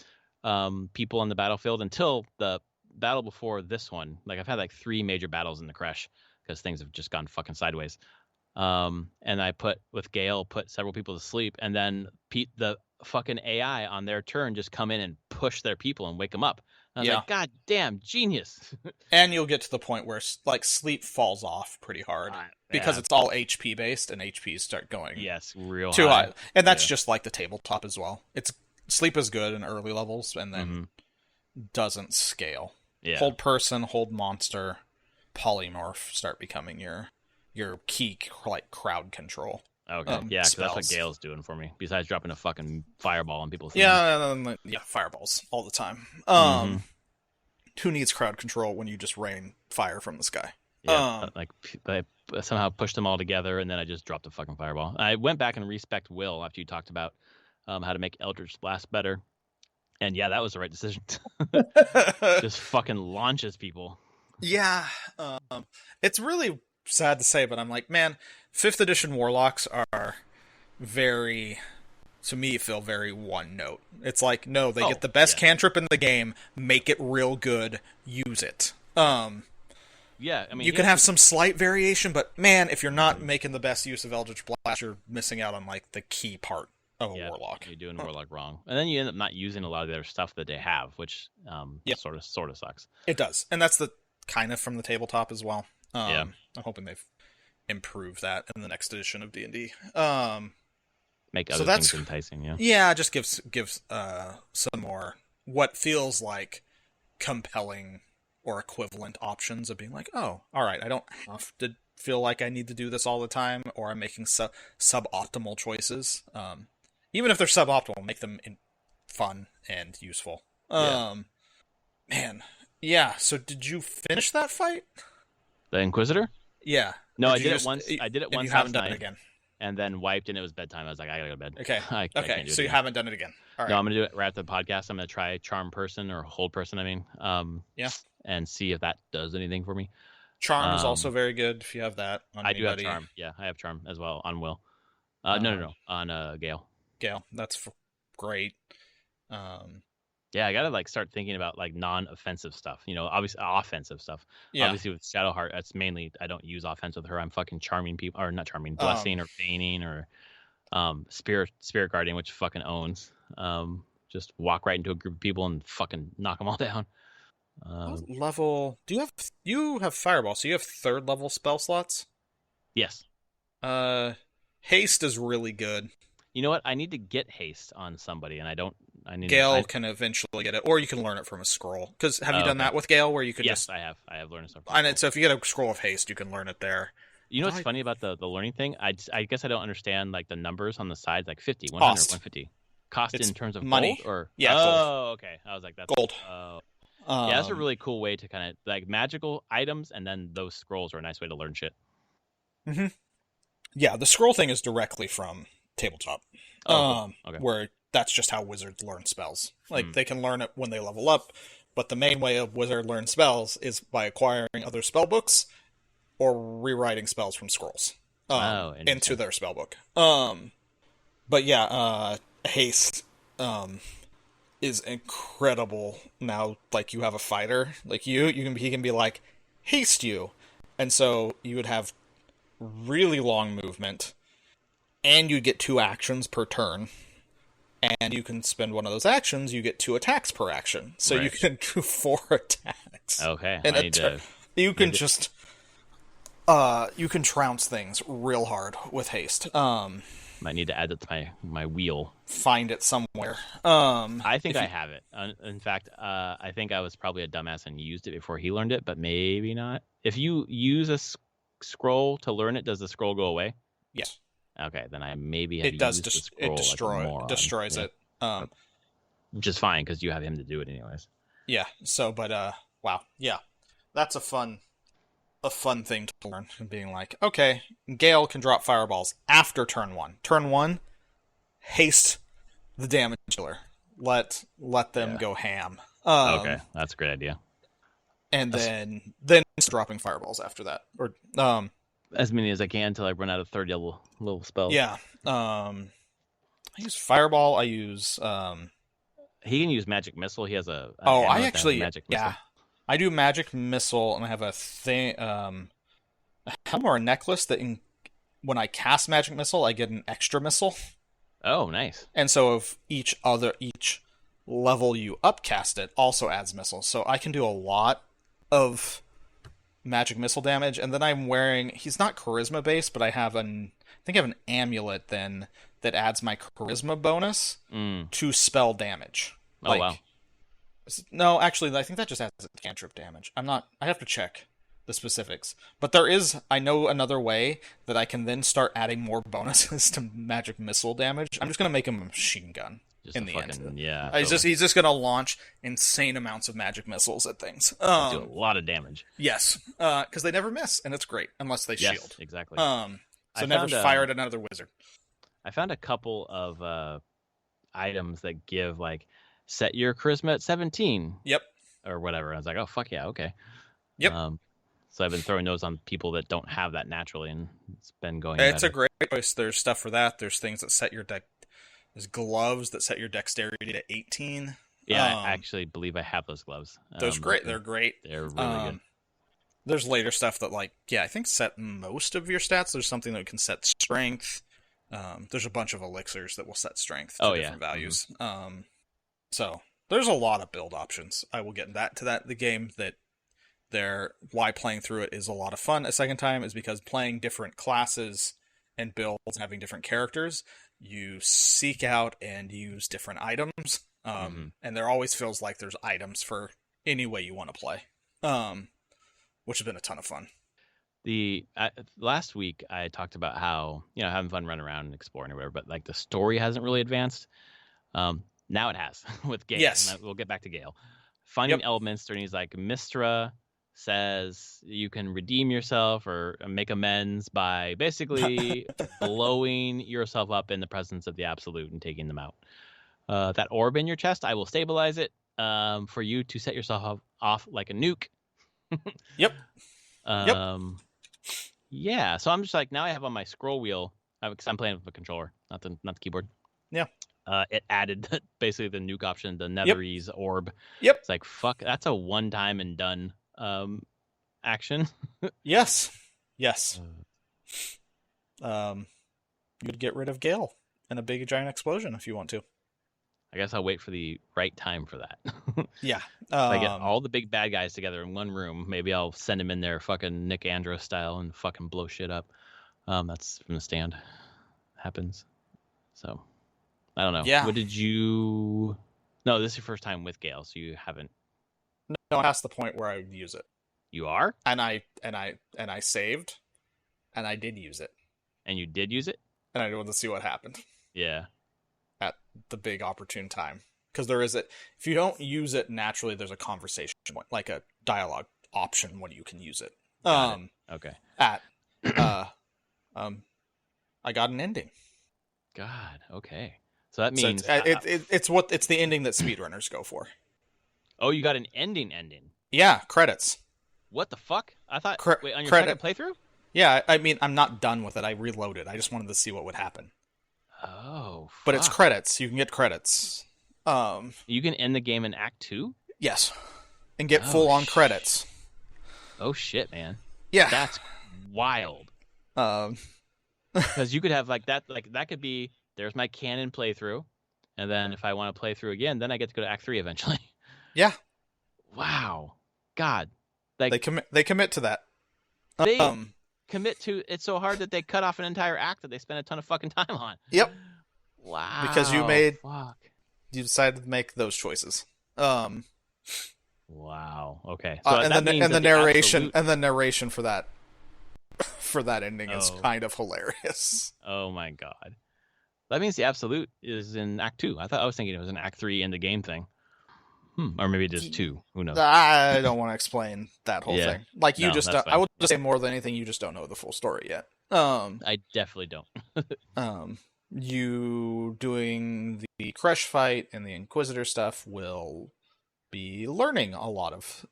people on the battlefield until the battle before this one. Like, I've had like 3 major battles in the Crash because things have just gone fucking sideways. And I put several people to sleep, and then the fucking AI on their turn just come in and push their people and wake them up. And I was like, God damn, genius. And you'll get to the point where like sleep falls off pretty hard because it's all HP based, and HPs start going real too high. And that's just like the tabletop as well. Sleep is good in early levels, and then doesn't scale. Yeah. Hold person, hold monster, polymorph start becoming your key like crowd control. Okay, because that's what Gale's doing for me. Besides dropping a fucking fireball on people's fireballs all the time. Who needs crowd control when you just rain fire from the sky? Yeah, I somehow pushed them all together, and then I just dropped a fucking fireball. I went back and respec'd Will after you talked about how to make Eldritch Blast better. And yeah, that was the right decision. Just fucking launches people. Yeah. It's really sad to say, but I'm like, man, 5th edition Warlocks are very, to me, feel very one note. It's like, no, they get the best cantrip in the game, make it real good, use it. Yeah, I mean, you can have some slight variation, but man, if you're not making the best use of Eldritch Blast, you're missing out on like the key part of a Warlock. You're doing Warlock wrong, and then you end up not using a lot of their stuff that they have, which sort of sucks. It does, and that's the kind of from the tabletop as well. I'm hoping they've improved that in the next edition of D&D. Make other things enticing, yeah. Just gives some more what feels like compelling or equivalent options of being like, oh, all right, I don't have to feel like I need to do this all the time, or I'm making suboptimal choices. Even if they're suboptimal, make them fun and useful. Man, yeah. So did you finish that fight? The Inquisitor? Yeah. No, I did it once. I did it once. You haven't done it again. And then wiped, and it was bedtime. I was like, I gotta go to bed. Okay. I so you haven't done it again. All right. No, I'm gonna do it right after the podcast. I'm gonna try Charm Person or Hold Person. I mean, and see if that does anything for me. Charm is also very good if you have that on anybody. I do have Charm. Yeah, I have Charm as well on Will. No, on Gale. Gale, that's great. Yeah, I gotta like start thinking about like non-offensive stuff. Obviously offensive stuff. Yeah. Obviously with Shadowheart, that's mainly I don't use offense with her. I'm fucking charming people, or not charming, blessing or feigning or spirit guardian, which fucking owns. Just walk right into a group of people and fucking knock them all down. What level do you have fireball? So you have 3rd level spell slots? Yes. Haste is really good. You know what? I need to get haste on somebody, and I don't. Gale can eventually get it, or you can learn it from a scroll. Because have you done that with Gale, where you could I have. I have learned stuff. And so if you get a scroll of haste, you can learn it there. You know what's funny about the learning thing? I guess I don't understand like the numbers on the sides, like 50, 100, 150. Cost in terms of money, gold, or gold. Oh, okay. I was like, that's gold. Yeah, that's a really cool way to kind of like magical items, and then those scrolls are a nice way to learn shit. Mm-hmm. Yeah, the scroll thing is directly from tabletop. Okay. Where that's just how wizards learn spells. Like they can learn it when they level up, but the main way a wizard learns spells is by acquiring other spell books or rewriting spells from scrolls into their spell book. But yeah, haste is incredible now. Like you have a fighter, like he can be like haste you, and so you would have really long movement, and you get 2 actions per turn, and you can spend one of those actions. You get 2 attacks per action, so you can do 4 attacks. Okay, you can just you can trounce things real hard with haste. Might need to add it to my wheel. Find it somewhere. I think I have it. In fact, I think I was probably a dumbass and used it before he learned it, but maybe not. If you use a scroll to learn it, does the scroll go away? Yes. Okay, then I maybe have it does. used the scroll It destroys it. Which is fine because you have him to do it anyways. Yeah. So, but wow. Yeah, that's a fun thing to learn. Being like, okay, Gale can drop fireballs after turn 1. Turn 1, haste the damage dealer. Let them go ham. Okay, that's a great idea. And then dropping fireballs after that, or as many as I can until I run out of 3rd level spells. Yeah. I use fireball. I use he can use magic missile. He has magic missile. I do magic missile, and I have a thing, a helmet or a necklace that when I cast magic missile, I get an extra missile. Oh, nice. And so if each level you upcast it also adds missiles, so I can do a lot of magic missile damage. And then I'm wearing, he's not charisma based, but I have I think I have an amulet then that adds my charisma bonus to spell damage. Oh, wow. No, actually, I think that just adds cantrip damage. I have to check the specifics. But I know another way that I can then start adding more bonuses to magic missile damage. I'm just going to make him a machine gun in the end. Yeah. Totally. He's just going to launch insane amounts of magic missiles at things. Do a lot of damage. Yes, because they never miss, and it's great, unless they shield. Exactly. So never fire at another wizard. I found a couple of items that give like set your charisma at 17. Yep. Or whatever. I was like, oh fuck yeah, okay. Yep. So I've been throwing those on people that don't have that naturally, and it's been going. It's better. a great choice. There's stuff for that. There's things that set your deck. There's gloves that set your dexterity to 18. Yeah, I actually believe I have those gloves. Those great. They're great. They're really good. There's later stuff that I think set most of your stats. There's something that can set strength. There's a bunch of elixirs that will set strength to different values. Mm-hmm. So there's a lot of build options. I will get to that. The game that why playing through it is a lot of fun a second time is because playing different classes and builds and having different characters, you seek out and use different items. And there always feels like there's items for any way you want to play. Which has been a ton of fun. Last week I talked about how, having fun running around and exploring or whatever, but like the story hasn't really advanced. Now it has with Gale. Yes. We'll get back to Gale. Finding elements, and he's like, Mistra says you can redeem yourself or make amends by basically blowing yourself up in the presence of the Absolute and taking them out. That orb in your chest, I will stabilize it for you to set yourself off like a nuke. Yep. Yeah, so I'm just like, now I have on my scroll wheel, because I'm playing with a controller, not the keyboard. Yeah. It added basically the nuke option, the Netherese orb. Yep. It's like, fuck, that's a one time and done action. Yes. You'd get rid of Gale in a big giant explosion if you want to. I guess I'll wait for the right time for that. Yeah. If I get all the big bad guys together in one room, maybe I'll send them in there fucking Nick Andros style and fucking blow shit up. That's from the stand. Happens. So, I don't know. Yeah. What did you... No, this is your first time with Gale, so you haven't... No, past the point where I would use it. You are? And I saved, and I did use it. And you did use it? And I wanted to see what happened. Yeah. At the big opportune time. Because there is if you don't use it naturally, there's a conversation, like a dialogue option when you can use it. Okay. I got an ending. God, okay. So that means... So it's the ending that speedrunners go for. Oh, you got an ending. Yeah, credits. What the fuck? I thought... wait, on your second playthrough? Yeah, I mean, I'm not done with it. I reloaded. I just wanted to see what would happen. Oh, fuck. But it's credits. You can get credits. You can end the game in Act 2? Yes. And get full-on credits. Oh, shit, man. Yeah. That's wild. Because you could have, that could be, there's my canon playthrough, and then if I want to play through again, then I get to go to Act 3 eventually. Yeah. Wow. God. They commit to that. They commit to it's so hard that they cut off an entire act that they spend a ton of fucking time on. Yep. Wow. Because you decided to make those choices. Wow. Okay. So the narration for that ending is kind of hilarious. Oh my god. That means the Absolute is in Act 2. I was thinking it was an Act 3 in the game thing. Or maybe just 2. Who knows? I don't want to explain that whole thing. Like you I will just say more than anything, you just don't know the full story yet. I definitely don't. You doing the Crush fight and the Inquisitor stuff will be learning a lot of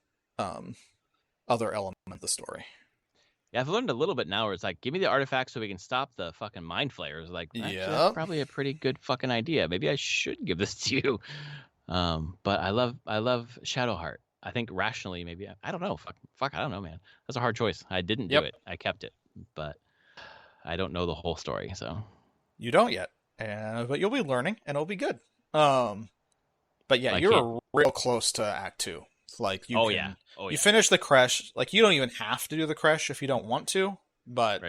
other elements of the story. Yeah, I've learned a little bit now where it's like, give me the artifacts so we can stop the fucking mind flayers. Like, that's probably a pretty good fucking idea. Maybe I should give this to you. But I love Shadowheart. I think rationally, maybe I don't know. Fuck, I don't know, man. That's a hard choice. I didn't do it. I kept it, but I don't know the whole story. So you don't yet, but you'll be learning, and it'll be good. But yeah, you're real close to Act 2. Like you you finish the Crash. Like you don't even have to do the Crash if you don't want to, but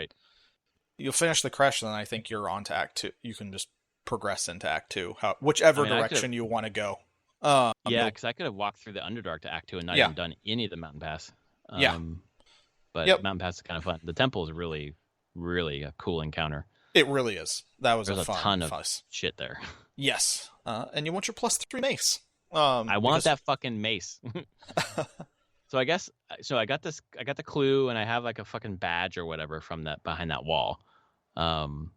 you'll finish the Crash, and then I think you're on to Act 2. You can just progress into Act 2, whichever direction you want to go. Because I could have walked through the Underdark to Act 2 and not even done any of the Mountain Pass. But Mountain Pass is kind of fun. The temple is really, really a cool encounter. It really is. That was There's a ton of shit there. Yes, and you want your +3 mace. I want that fucking mace. So I guess I got the clue, and I have like a fucking badge or whatever from that behind that wall. And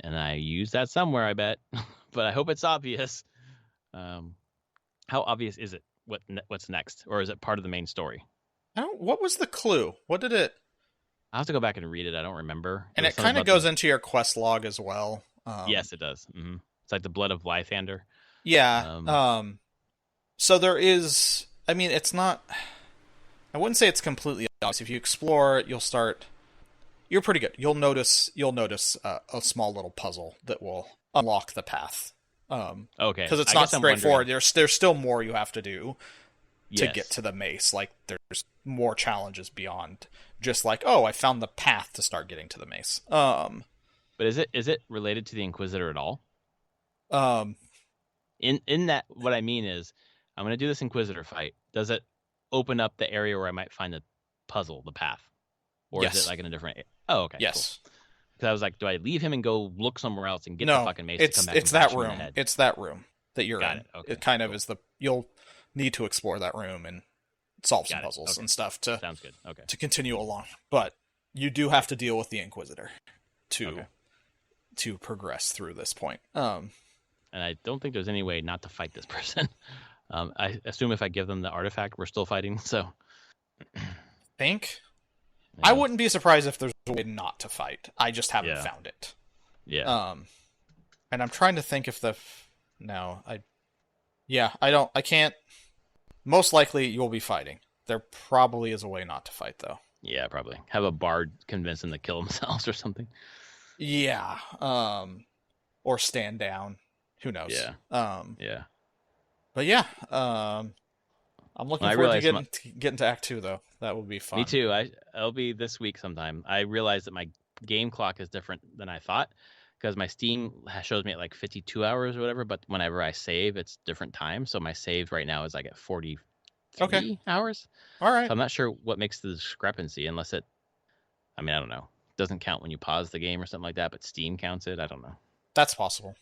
I use that somewhere, I bet. but I hope it's obvious. How obvious is it? What's next, or is it part of the main story? What was the clue? What did it? I have to go back and read it. I don't remember. And it kind of goes into your quest log as well. Yes, it does. Mm-hmm. It's like the blood of Lythander. Yeah. So there is. I mean, it's not. I wouldn't say it's completely obvious. If you explore, you're pretty good. You'll notice a small little puzzle that will unlock the path. Okay. Because it's not straightforward. There's still more you have to do to get to the mace. Like, there's more challenges beyond just like, oh, I found the path to start getting to the mace. But is it related to the Inquisitor at all? In that, what I mean is, I'm going to do this Inquisitor fight. Does it open up the area where I might find the puzzle, the path? Or is it like in a different... Oh, okay. Yes. Cool. Because I was like, do I leave him and go look somewhere else and get the fucking mace to come back? It's that room. It's that room that you're in. Okay. It kind of is you'll need to explore that room and solve some puzzles and stuff Sounds good. Okay. To continue along. But you do have to deal with the Inquisitor to progress through this point. And I don't think there's any way not to fight this person. I assume if I give them the artifact, we're still fighting. So, think. Yeah. I wouldn't be surprised if there's a way not to fight. I just haven't found it. Yeah. And I'm trying to think if I can't. Most likely you'll be fighting. There probably is a way not to fight, though. Yeah, probably. Have a bard convince them to kill themselves or something. Yeah. Or stand down. Who knows? Yeah. But yeah. I'm looking forward to getting to Act 2, though. That will be fun. Me too. It'll be this week sometime. I realized that my game clock is different than I thought, because my Steam shows me at like 52 hours or whatever, but whenever I save, it's different time. So my save right now is like at 43 hours. All right. So I'm not sure what makes the discrepancy, unless I don't know. It doesn't count when you pause the game or something like that, but Steam counts it. I don't know. That's possible.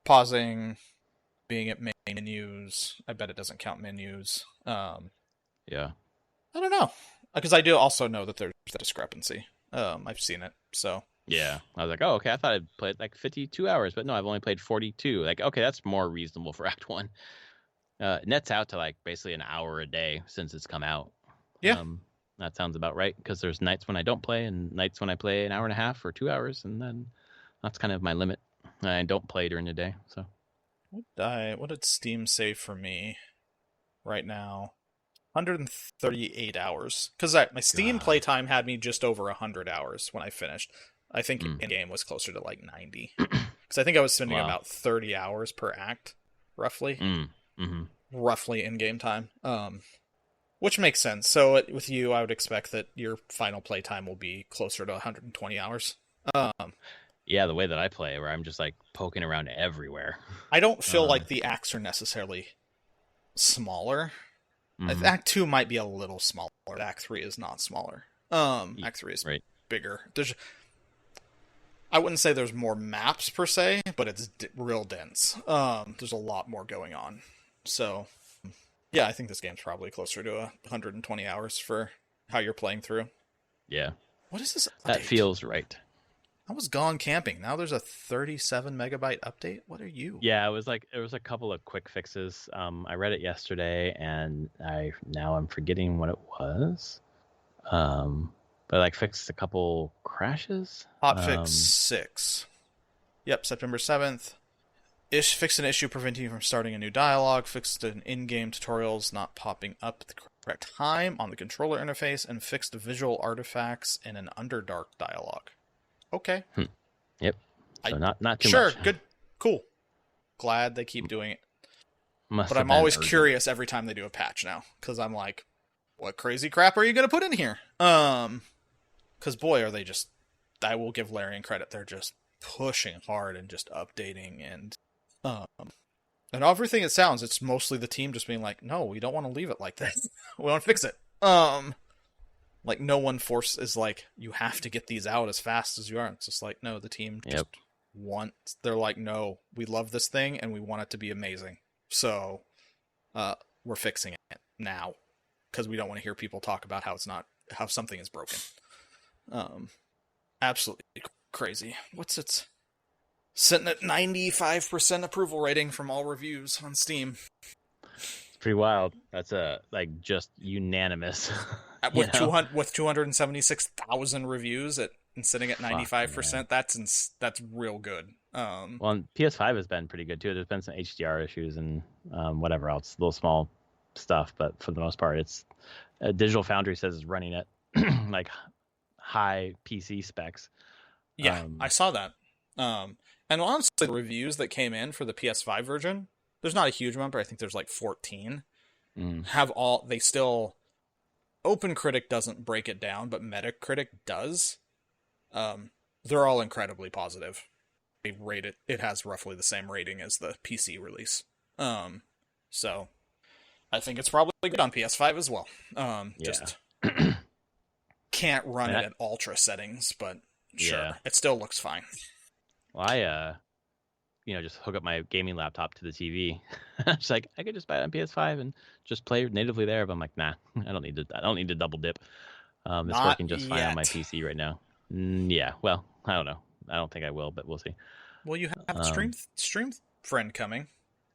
Pausing, being at main menus. I bet it doesn't count menus. Yeah. I don't know. Because I do also know that there's a discrepancy. I've seen it, so. Yeah. I was like, oh, okay, I thought I'd played like 52 hours, but no, I've only played 42. Like, okay, that's more reasonable for Act 1. Nets out to like basically an hour a day since it's come out. Yeah. That sounds about right, because there's nights when I don't play and nights when I play an hour and a half or 2 hours, and then that's kind of my limit. I don't play during the day, so. What did Steam say for me right now? 138 hours. Because my Steam playtime had me just over 100 hours when I finished. I think in-game was closer to like 90. Because I think I was spending about 30 hours per act, roughly. Roughly in-game time. Which makes sense. So with you, I would expect that your final playtime will be closer to 120 hours. Yeah, the way that I play, where I'm just like poking around everywhere. I don't feel like the acts are necessarily smaller. Act 2 might be a little smaller. Act 3 is not smaller. Act 3 is bigger. I wouldn't say there's more maps per se, but it's real dense. There's a lot more going on. So, yeah, I think this game's probably closer to 120 hours for how you're playing through. Yeah. What is this update? That feels right. I was gone camping. Now there's a 37 megabyte update. What are you? Yeah, it was a couple of quick fixes. I read it yesterday, and I'm forgetting what it was. But like fixed a couple crashes. Hotfix 6. Yep, September 7th. Fixed an issue preventing you from starting a new dialogue. Fixed an in-game tutorials not popping up at the correct time on the controller interface, and fixed visual artifacts in an Underdark dialogue. Okay. Yep. So not too much. Sure. Good. Cool. Glad they keep doing it. But I'm always curious every time they do a patch now, because I'm like, what crazy crap are you going to put in here? Because boy, are they just. I will give Larian credit. They're just pushing hard and just updating and everything it sounds. It's mostly the team just being like, no, we don't want to leave it like this. We want to fix it. Like, no one is like, you have to get these out as fast as you are. It's just like, no, the team just they're like, no, we love this thing and we want it to be amazing. So, we're fixing it now. Because we don't want to hear people talk about how something is broken. Absolutely crazy. What's its... Sitting at 95% approval rating from all reviews on Steam. It's pretty wild. That's like just unanimous. With 276,000 reviews and sitting at 95%, that's real good. Well, PS5 has been pretty good too. There's been some HDR issues and whatever else, little small stuff, but for the most part, it's Digital Foundry says it's running at like high PC specs. Yeah, I saw that. And honestly, the reviews that came in for the PS5 version, there's not a huge amount, but I think there's like 14. They still, OpenCritic doesn't break it down, but Metacritic does. They're all incredibly positive. They rate it. It has roughly the same rating as the PC release. So I think it's probably good on PS5 as well. Just can't run it at ultra settings, but sure, it still looks fine. Well, I just hook up my gaming laptop to the TV. It's like I could just buy it on PS5 and just play natively there. But I'm like, nah, I don't need to double dip. It's working just fine on my PC right now. Yeah, well, I don't know. I don't think I will, but we'll see. Well, you have a stream friend coming.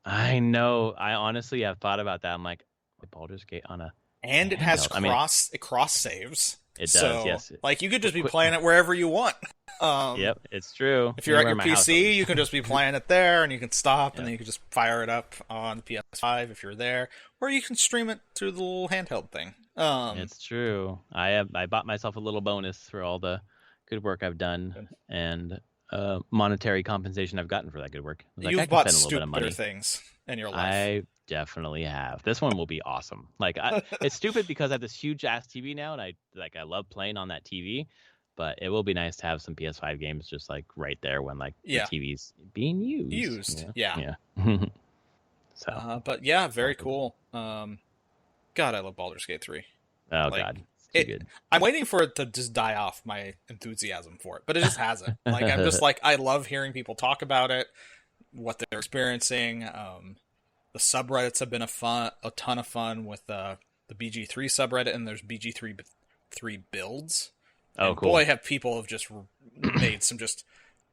I know. I honestly have thought about that. I'm like, Baldur's Gate on a and it has cross saves. It does, yes. Like you could just be playing it wherever you want. Yep, it's true. If you're at your PC, you can just be playing it there, and you can stop, and then you can just fire it up on the PS5 if you're there, or you can stream it through the little handheld thing. It's true. I bought myself a little bonus for all the good work I've done and monetary compensation I've gotten for that good work. You've bought stupider things in your life. I definitely have. This one will be awesome. Like it's stupid because I have this huge ass TV now, and I love playing on that TV. But it will be nice to have some PS5 games just like right there when the TV's being used. Yeah. So, but very cool. God, I love Baldur's Gate 3. Oh God, it's good. I'm waiting for it to just die off my enthusiasm for it, but it just hasn't. Like I'm just like I love hearing people talk about it, what they're experiencing. The subreddits have been a ton of fun with the BG3 subreddit, and there's BG3 builds. Oh, and cool. Boy, have people have just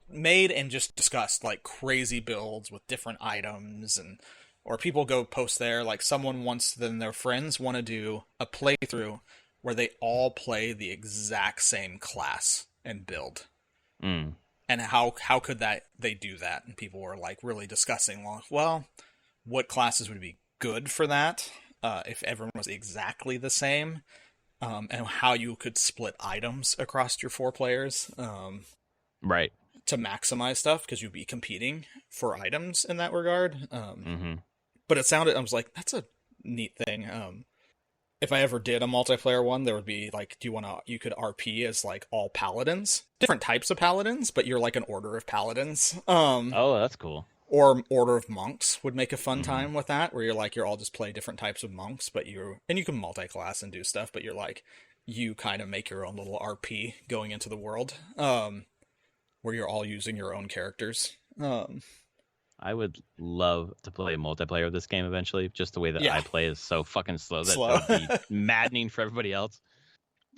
made and just discussed like crazy builds with different items, or people go post there. Like someone wants, then their friends want to do a playthrough where they all play the exact same class and build. And how could they do that? And people were like really discussing, well, what classes would be good for that if everyone was exactly the same. And how you could split items across your 4 players. Right. To maximize stuff, because you'd be competing for items in that regard. But I was like, that's a neat thing. If I ever did a multiplayer one, there would be like, you could RP as like all paladins. Different types of paladins, but you're like an order of paladins. Oh, that's cool. Or order of monks would make a fun time with that, where you're all just play different types of monks, and you can multi-class and do stuff, but you're like, you kind of make your own little RP going into the world, where you're all using your own characters. I would love to play multiplayer of this game eventually. Just the way that I play is so fucking slow that would be maddening for everybody else.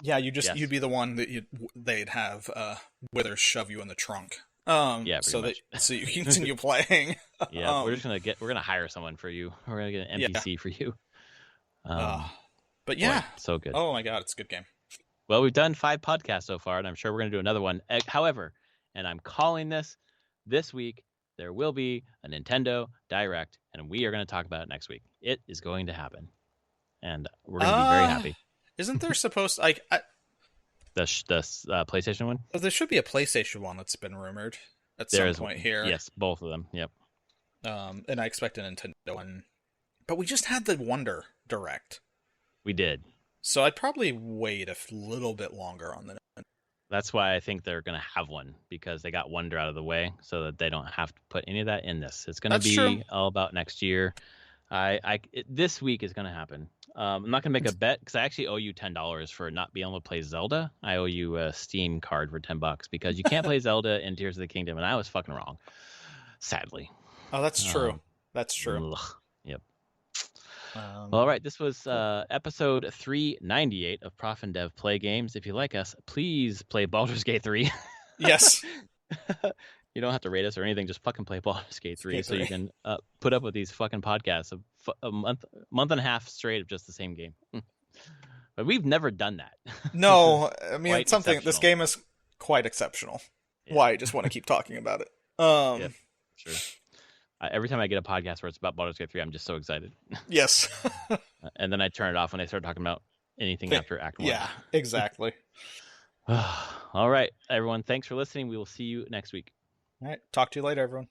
Yeah, you'd be the one that they'd have Withers shove you in the trunk. So you can continue playing. Yeah, we're gonna hire someone for you. We're gonna get an NPC for you. But yeah, boy, so good. Oh my God, it's a good game. Well, we've done 5 podcasts so far, and I'm sure we're gonna do another one. However, and I'm calling this week, there will be a Nintendo Direct, and we are going to talk about it next week. It is going to happen, and we're going to be very happy. Isn't there supposed the PlayStation one? There should be a PlayStation one that's been rumored at some point here. Yes, both of them. Yep. And I expect a Nintendo one, but we just had the Wonder Direct. We did. So I'd probably wait a little bit longer on the. That's why I think they're going to have one, because they got Wonder out of the way so that they don't have to put any of that in this. It's going to be all about next year. This week is going to happen. I'm not going to make a bet because I actually owe you $10 for not being able to play Zelda. I owe you a Steam card for $10 because you can't play Zelda in Tears of the Kingdom, and I was fucking wrong, sadly. Oh, that's true. That's true. Yep. Well, all right, this was episode 398 of Prof and Dev Play Games. If you like us, please play Baldur's Gate 3. Yes. You don't have to rate us or anything. Just fucking play Baldur's Gate 3 so you can put up with these fucking podcasts a month and a half straight of just the same game. But we've never done that. No, I mean, it's something. Exceptional. This game is quite exceptional. Yeah. Why? I just want to keep talking about it. Yeah, sure. Every time I get a podcast where it's about Baldur's Gate 3, I'm just so excited. Yes. And then I turn it off when they start talking about anything after Act 1. Yeah, exactly. All right, everyone. Thanks for listening. We will see you next week. All right. Talk to you later, everyone.